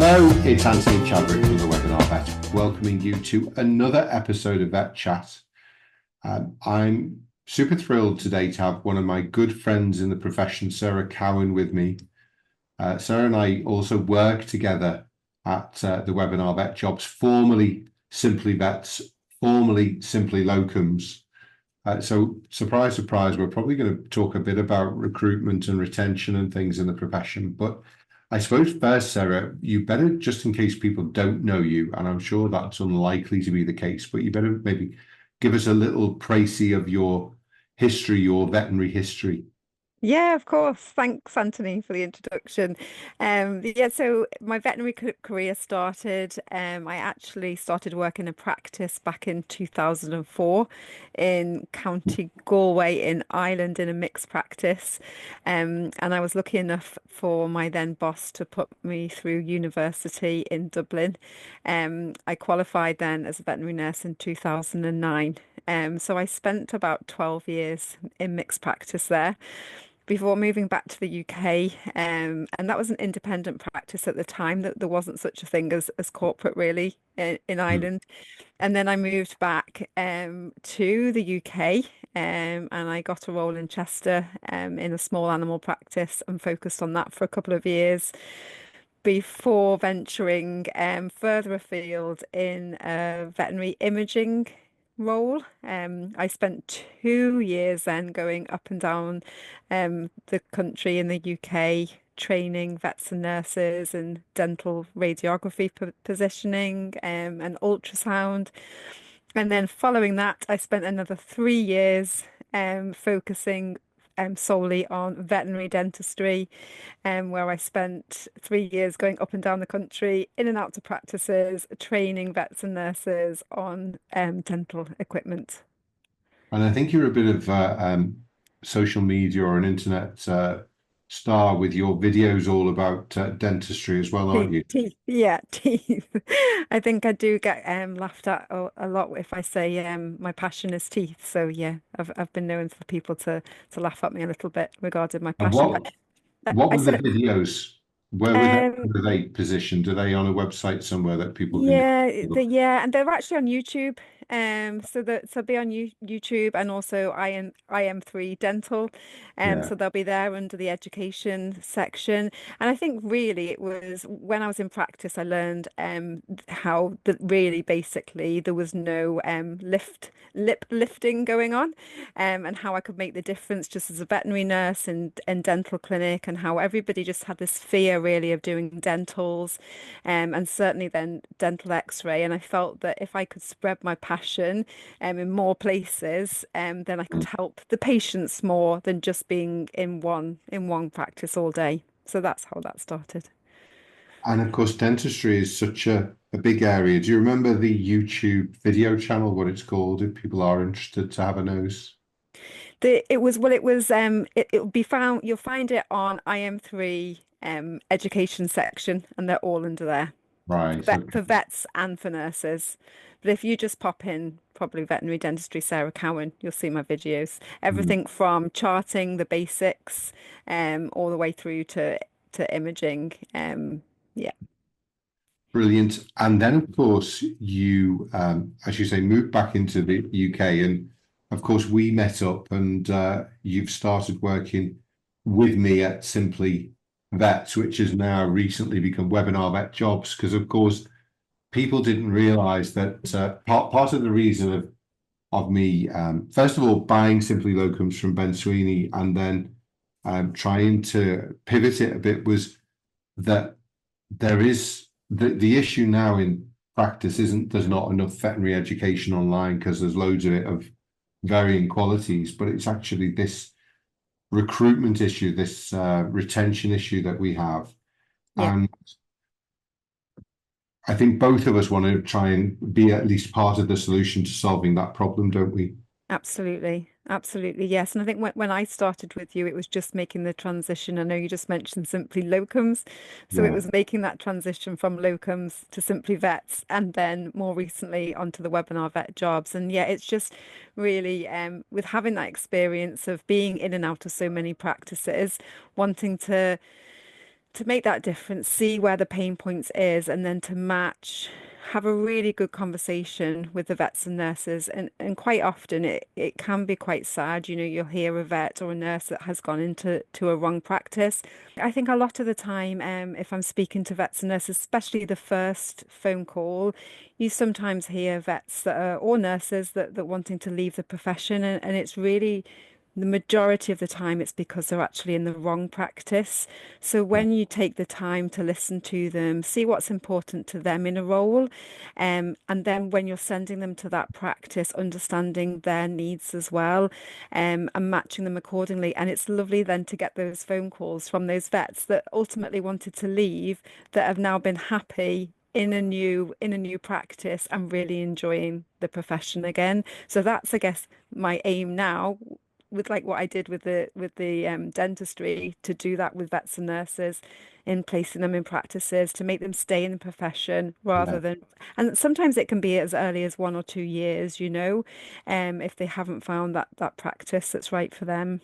Hello, it's Anthony Chadwick from the Webinar Vet, welcoming you to another episode of Vet Chat. I'm super thrilled today to have one of my good friends in the profession, Sarah Cowan, with me. Sarah and I also work together at the Webinar Vet Jobs, formerly Simply Vets, formerly Simply Locums. So surprise, surprise, we're probably going to talk a bit about recruitment and retention and things in the profession. But I suppose first, Sarah, you better, just in case people don't know you, and I'm sure that's unlikely to be the case, but you better maybe give us a little précis of your history, your veterinary history. Yeah, of course. Thanks, Anthony, for the introduction. Yeah, so my veterinary career started. I actually started working in practice back in 2004 in County Galway in Ireland in a mixed practice. And I was lucky enough for my then boss to put me through university in Dublin. I qualified then as a veterinary nurse in 2009. So I spent about 12 years in mixed practice there before moving back to the UK. And that was an independent practice at the time, that there wasn't such a thing as corporate really in Mm. Ireland. And then I moved back to the UK, and I got a role in Chester in a small animal practice and focused on that for a couple of years before venturing further afield in a veterinary imaging role. I spent 2 years then going up and down the country in the UK, training vets and nurses in dental radiography positioning and ultrasound. And then following that, I spent another 3 years focusing solely on veterinary dentistry, where I spent 3 years going up and down the country, in and out to practices, training vets and nurses on dental equipment. And I think you're a bit of social media or an internet star with your videos all about dentistry as well, aren't you? Yeah, teeth. I think I do get laughed at a lot if I say my passion is teeth. So yeah, I've been known for people to laugh at me a little bit regarding my And passion. what I were the sort of videos? um Where were they positioned? Are they on a website somewhere that people can Yeah, go? and they're actually on YouTube. So be on YouTube, and also I am 3 Dental. Yeah. So they'll be there under the education section. And I think really it was when I was in practice, I learned how that really basically there was no lip lifting going on, and how I could make the difference just as a veterinary nurse in dental clinic, and how everybody just had this fear really of doing dentals, and certainly then dental x-ray. And I felt that if I could spread my passion in more places, then I could help the patients more than just being in one practice all day. So that's how that started. And of course, dentistry is such a big area. Do you remember the YouTube video channel, what it's called, if people are interested to have a nose? It will be found, you'll find it on IM3 education section, and they're all under there. Right. For Okay. vets and for nurses. But if you just pop in probably veterinary dentistry Sarah Cowan, you'll see my videos. Mm. Everything from charting the basics, all the way through to imaging. Yeah. Brilliant. And then, of course, you, as you say, moved back into the UK. And of course, we met up and you've started working with me at Simply Vets, which has now recently become Webinar Vet Jobs. Because, of course, people didn't realize that part of the reason of me, first of all, buying Simply Locums from Ben Sweeney and then trying to pivot it a bit was that there is the issue now in practice isn't there's not enough veterinary education online because there's loads of it of varying qualities, but it's actually this recruitment issue, this retention issue that we have. Yeah. And I think both of us want to try and be at least part of the solution to solving that problem, don't we? Absolutely. Absolutely. Yes. And I think when I started with you, it was just making the transition. I know you just mentioned simply locums. So it Yeah. was making that transition from locums to simply vets, and then more recently onto the webinar vet jobs. And yeah, it's just really with having that experience of being in and out of so many practices, wanting to make that difference, see where the pain points is, and then to match, have a really good conversation with the vets and nurses. And quite often it can be quite sad. You know, you'll hear a vet or a nurse that has gone into a wrong practice. I think a lot of the time, if I'm speaking to vets and nurses, especially the first phone call, you sometimes hear vets that are, or nurses that wanting to leave the profession, and it's really the majority of the time it's because they're actually in the wrong practice. So when you take the time to listen to them, see what's important to them in a role, and then when you're sending them to that practice, understanding their needs as well, and matching them accordingly. And it's lovely then to get those phone calls from those vets that ultimately wanted to leave, that have now been happy in a new practice and really enjoying the profession again. So that's, I guess, my aim now with like what I did with the dentistry, to do that with vets and nurses, in placing them in practices to make them stay in the profession Yeah. rather than, and sometimes it can be as early as 1 or 2 years, you know, if they haven't found that practice that's right for them.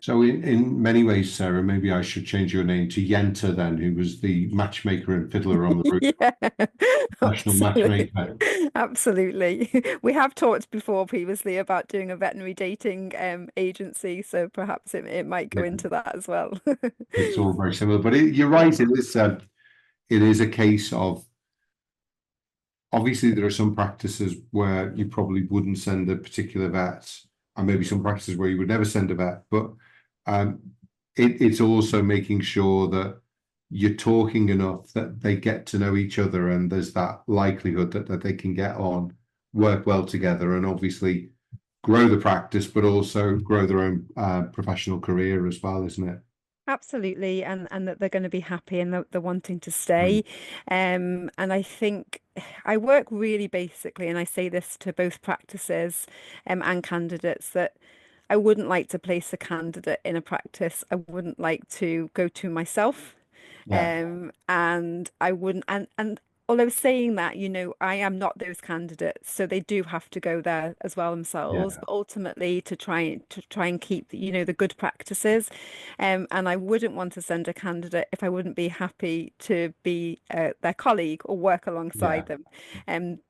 So in many ways, Sarah, maybe I should change your name to Yenta then, who was the matchmaker and fiddler on the roof, Yeah, national absolutely. matchmaker. Absolutely. We have talked before previously about doing a veterinary dating agency, so perhaps it might go Yeah, into that as well. it's all very similar. But you're right, it is a case of obviously there are some practices where you probably wouldn't send a particular vet, and maybe some practices where you would never send a vet. But um, it's also making sure that you're talking enough that they get to know each other, and there's that likelihood that they can get on, work well together, and obviously grow the practice, but also grow their own professional career as well, isn't it? Absolutely, and that they're going to be happy and they're wanting to Mm. stay. And I think I work really basically, and I say this to both practices and candidates, that I wouldn't like to place a candidate in a practice I wouldn't like to go to myself. Yeah, And I wouldn't, and although saying that, you know, I am not those candidates, so they do have to go there as well themselves. yeah, But ultimately, to try and keep, you know, the good practices, and I wouldn't want to send a candidate if I wouldn't be happy to be their colleague or work yeah. alongside them.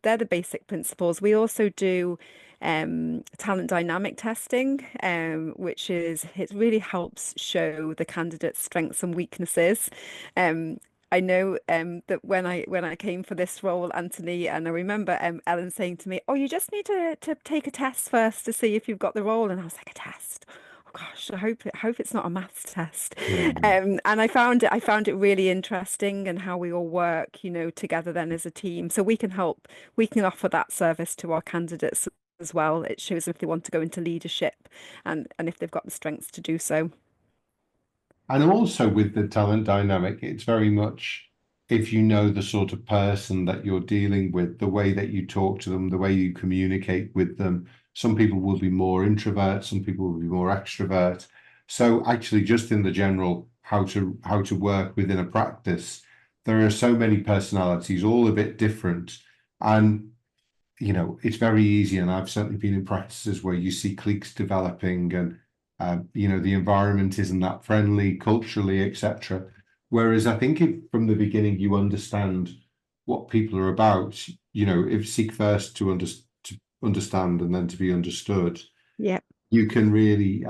They're the basic principles. We also do talent dynamic testing, which is it really helps show the candidate's strengths and weaknesses. Um, I know that when I came for this role, Anthony, and I remember Ellen saying to me, "Oh, you just need to take a test first to see if you've got the role." And I was like, "A test? Oh gosh, I hope it's not a maths test." Yeah. And I found it really interesting, and how we all work, you know, together then as a team, so we can help, we can offer that service to our candidates as well. It shows if they want to go into leadership, and if they've got the strengths to do so. And also with the talent dynamic, it's very much if you know the sort of person that you're dealing with, the way that you talk to them, the way you communicate with them. Some people will be more introvert, some people will be more extrovert. So actually, just in the general how to work within a practice, there are so many personalities, all a bit different. And it's very easy, and I've certainly been in practices where you see cliques developing, and the environment isn't that friendly culturally, etc. Whereas I think if from the beginning you understand what people are about, if seek first to understand and then to be understood, Yeah, you can really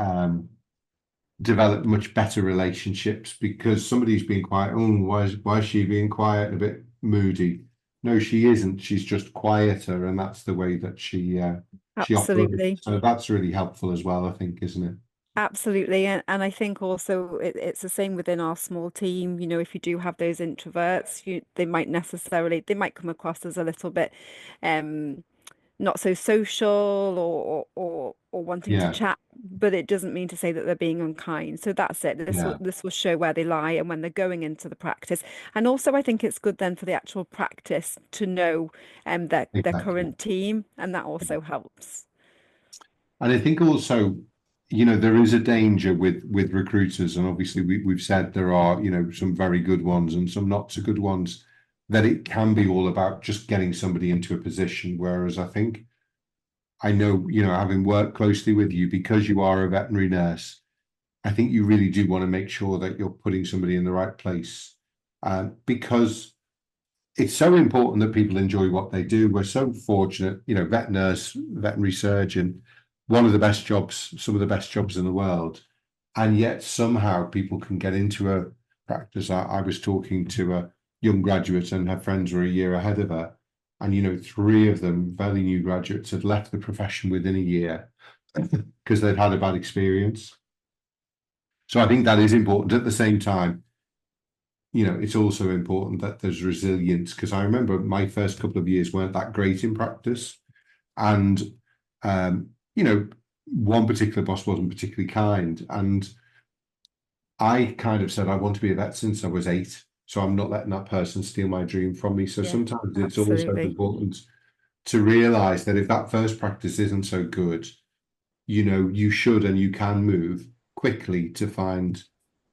develop much better relationships because somebody's being quiet. Oh, why is she being quiet and a bit moody? No, she isn't. She's just quieter, and that's the way that she operates. absolutely. So that's really helpful as well, I think, isn't it? Absolutely. And I think also it's the same within our small team. You know, if you do have those introverts, they might come across as a little bit um not so social, or wanting to Yeah, chat, but it doesn't mean to say that they're being unkind. So that's it. yeah, This will show where they lie and when they're going into the practice. And also I think it's good then for the actual practice to know their exactly. current team, and that also helps. And I think also, there is a danger with recruiters, and obviously we've said there are, some very good ones and some not so good ones, that it can be all about just getting somebody into a position. Whereas I think I know, having worked closely with you because you are a veterinary nurse, I think you really do want to make sure that you're putting somebody in the right place, because it's so important that people enjoy what they do. We're so fortunate, vet nurse, veterinary surgeon, one of the best jobs, some of the best jobs in the world. And yet somehow people can get into a practice. I was talking to a young graduate and her friends were a year ahead of her. And, three of them, fairly new graduates, had left the profession within a year because they'd had a bad experience. So I think that is important. At the same time, it's also important that there's resilience, because I remember my first couple of years weren't that great in practice. And, um, one particular boss wasn't particularly kind. And I kind of said, I want to be a vet since I was 8. So I'm not letting that person steal my dream from me. So Yeah, sometimes it's also absolutely. important to realize that if that first practice isn't so good, you should and you can move quickly to find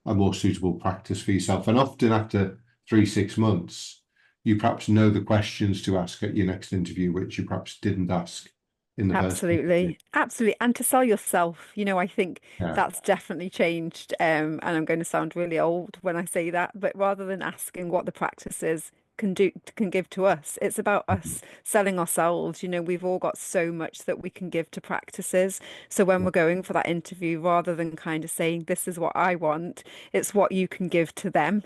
a more suitable practice for yourself. And often after 3, 6 months, you perhaps know the questions to ask at your next interview, which you perhaps didn't ask in the first interview. Absolutely. Absolutely. And to sell yourself, I think Yeah. that's definitely changed. And I'm going to sound really old when I say that, but rather than asking what the practices can give to us, it's about us selling ourselves. We've all got so much that we can give to practices. So when we're going for that interview, rather than kind of saying, this is what I want, it's what you can give to them.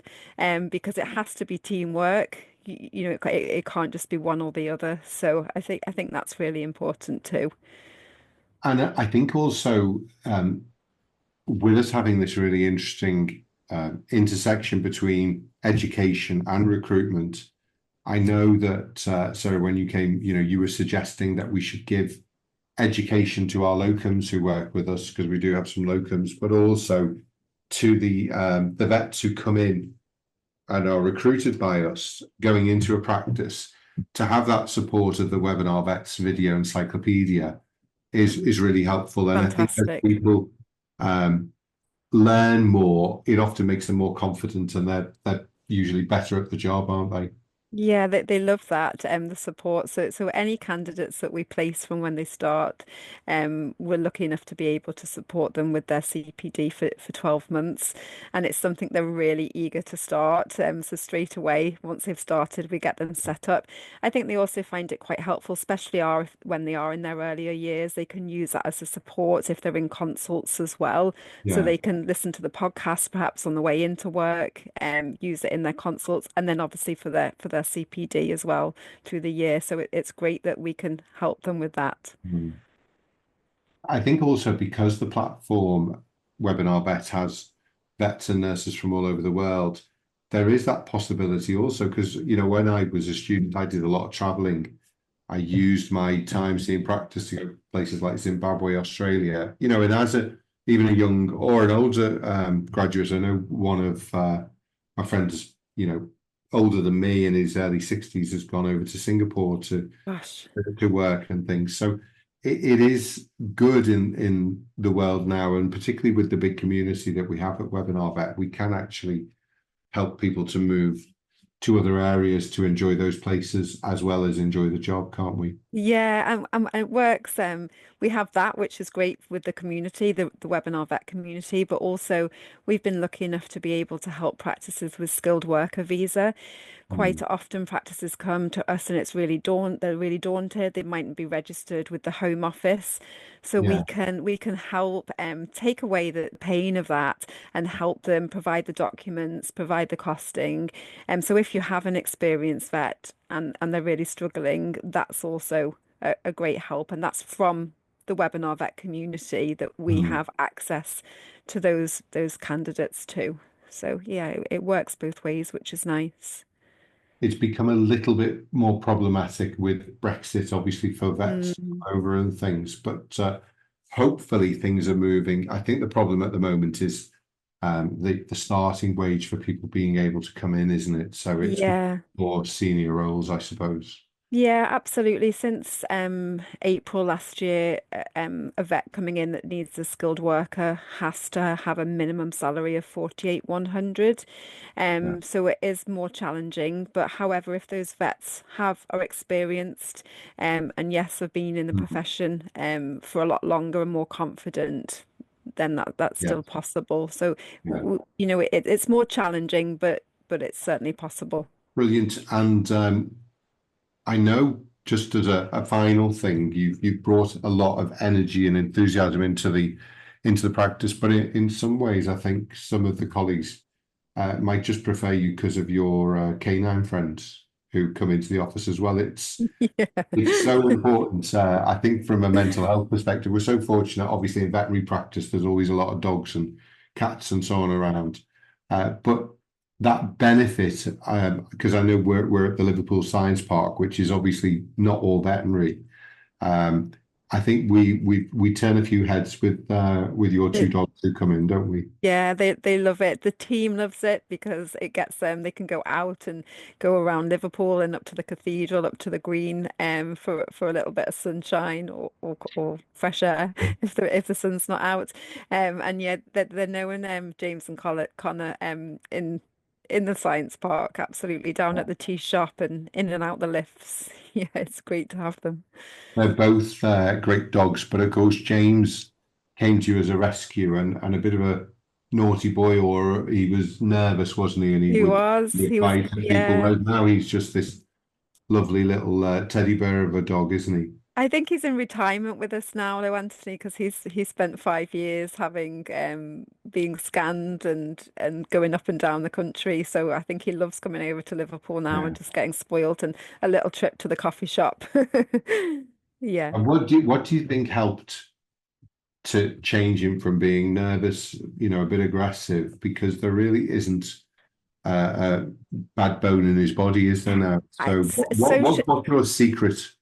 Because it has to be teamwork. It can't just be one or the other. So I think that's really important too. And I think also, with us having this really interesting intersection between education and recruitment, I know that, Sarah, when you came, you were suggesting that we should give education to our locums who work with us, because we do have some locums, but also to the vets who come in and are recruited by us going into a practice, to have that support of the Webinar Vets video encyclopedia is really helpful. And I think as Fantastic. people um, learn more, it often makes them more confident, and they're usually better at the job, aren't they? Yeah, they love that, the support. So any candidates that we place from when they start, we're lucky enough to be able to support them with their CPD for 12 months. And it's something they're really eager to start. So straight away, once they've started, we get them set up. I think they also find it quite helpful, especially when they are in their earlier years. They can use that as a support if they're in consults as well. So Yeah. they can listen to the podcast perhaps on the way into work, use it in their consults, and then obviously for their CPD as well through the year. So it's great that we can help them with that. Mm. I think also because the platform Webinar Vet has vets and nurses from all over the world, there is that possibility also, because, when I was a student, I did a lot of traveling. I used my time seeing practice to go to places like Zimbabwe, Australia, and as even a young or an older graduate, I know one of my friends, older than me in his early 60s, has gone over to Singapore Gosh. to work and things. So it is good in the world now, and particularly with the big community that we have at Webinar Vet, we can actually help people to move to other areas to enjoy those places as well as enjoy the job, can't we? Yeah, and it works. We have that, which is great with the community, the webinar vet community, but also we've been lucky enough to be able to help practices with skilled worker visa. Quite Mm. often practices come to us and they're really daunted. They mightn't be registered with the Home Office. So we Yeah. can help take away the pain of that and help them provide the documents, provide the costing. So if you have an experienced vet and they're really struggling, that's also a great help. And that's from the webinar vet community that we Mm. have access to those candidates too. So yeah, it works both ways, which is nice. It's become a little bit more problematic with Brexit, obviously, for vets Mm. over and things, but hopefully things are moving. I think the problem at the moment is the starting wage for people being able to come in, isn't it? So it's Yeah. more senior roles, I suppose. Yeah, absolutely. Since April last year, a vet coming in that needs a skilled worker has to have a minimum salary of 48,100. Yeah. So it is more challenging. But however, if those vets are experienced, and yes, have been in the Mhm. profession for a lot longer and more confident, then that's Yeah, still possible. So, yeah. it's more challenging, but it's certainly possible. Brilliant. And I know just as a final thing, you've brought a lot of energy and enthusiasm into the practice, but in some ways, I think some of the colleagues might just prefer you because of your canine friends who come into the office as well. It's Yeah. so important. I think from a mental health perspective, we're so fortunate. Obviously, in veterinary practice, there's always a lot of dogs and cats and so on around. But that benefit, because I know we're at the Liverpool Science Park, which is obviously not all veterinary. Um, I think we turn a few heads with your two dogs who come in, don't we? Yeah, they love it. The team loves it because it gets them. They can go out and go around Liverpool and up to the cathedral, up to the green, for a little bit of sunshine or fresh air if the sun's not out. And yeah, they're knowing James and Connor in the science park, absolutely down at the tea shop and in and out the lifts. Yeah, it's great to have them. They're both great dogs, but of course James came to you as a rescue and a bit of a naughty boy, or he was nervous, wasn't he? And He was, would he was, bite at people. yeah. Whereas now he's just this lovely little teddy bear of a dog, isn't he? I think he's in retirement with us now, though, Anthony, because he's spent 5 years having being scanned and going up and down the country. So I think he loves coming over to Liverpool now Yeah. and just getting spoilt and a little trip to the coffee shop. Yeah. And what do you think helped to change him from being nervous, a bit aggressive? Because there really isn't a bad bone in his body, is there now? So So what's your secret?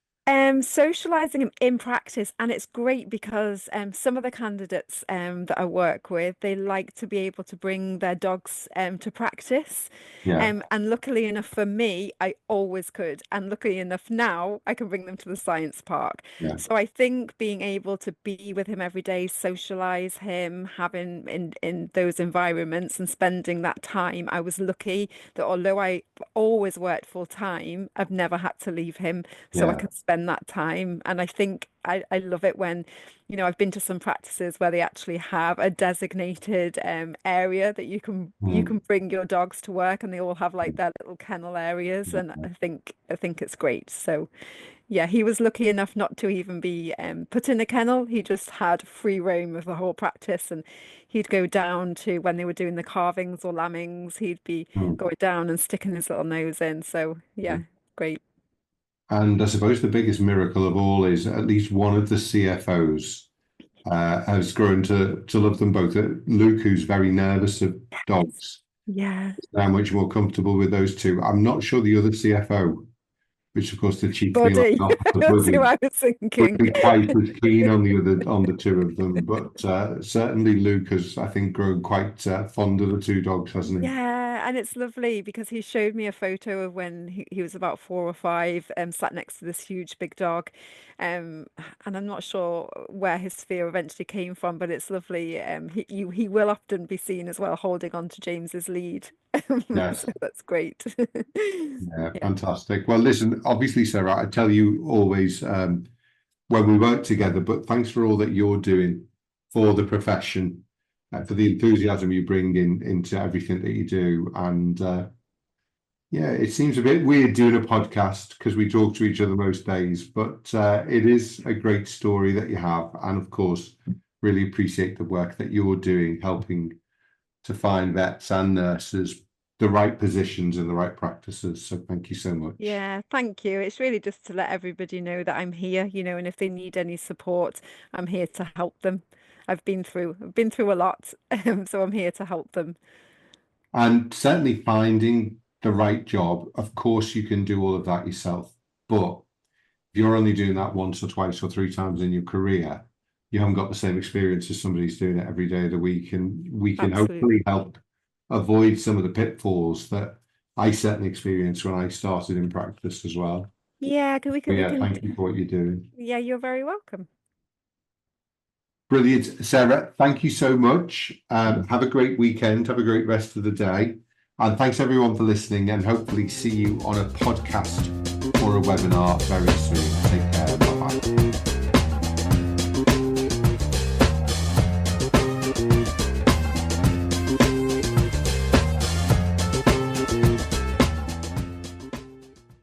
Socializing in practice, and it's great because some of the candidates that I work with, they like to be able to bring their dogs to practice. Yeah, And luckily enough for me, I always could. And luckily enough now, I can bring them to the science park. yeah, So I think being able to be with him every day, socialize him, having in those environments and spending that time, I was lucky that although I always worked full time, I've never had to leave him so I yeah. can spend that time. And I think I love it when, I've been to some practices where they actually have a designated area that you can Mm. bring your dogs to work, and they all have like their little kennel areas. And I think it's great. So yeah, he was lucky enough not to even be put in a kennel. He just had free roam of the whole practice, and he'd go down to when they were doing the carvings or lambings, he'd be Mm. going down and sticking his little nose in. So yeah, great. And I suppose the biggest miracle of all is at least one of the CFOs has grown to love them both. Luke, who's very nervous of dogs, Yeah. is now much more comfortable with those two. I'm not sure the other CFO, which of course the chief feline Buddy. officer, That's who Buddy, I was would thinking. be quite as keen on the two of them. But certainly Luke has, I think, grown quite fond of the two dogs, hasn't Yeah, and it's lovely because he showed me a photo of when he was about 4 or 5, sat next to this huge big dog. Um, and I'm not sure where his fear eventually came from, but it's lovely. He will often be seen as well holding on to James's lead. he? Yes. So that's great. Yeah, Yeah. fantastic. Well, listen, obviously, Sarah, I tell you always when we work together, but thanks for all that you're doing for the profession, for the enthusiasm you bring into everything that you do. And yeah, it seems a bit weird doing a podcast because we talk to each other most days, but it is a great story that you have. And of course, really appreciate the work that you're doing, helping to find vets and nurses the right positions and the right practices. So thank you so much. Yeah, thank you. It's really just to let everybody know that I'm here, and if they need any support, I'm here to help them. I've been through a lot, so I'm here to help them. And certainly finding the right job, of course, you can do all of that yourself. But if you're only doing that once or twice or three times in your career, you haven't got the same experience as somebody who's doing it every day of the week. And we can hopefully Absolutely. help avoid some of the pitfalls that I certainly experienced when I started in practice as well. Yeah, But we yeah, can. thank you for what you're doing. Yeah, you're very welcome. Brilliant, Sarah. Thank you so much. Have a great weekend. Have a great rest of the day. And thanks everyone for listening, and hopefully see you on a podcast or a webinar very soon. Take care. Bye bye.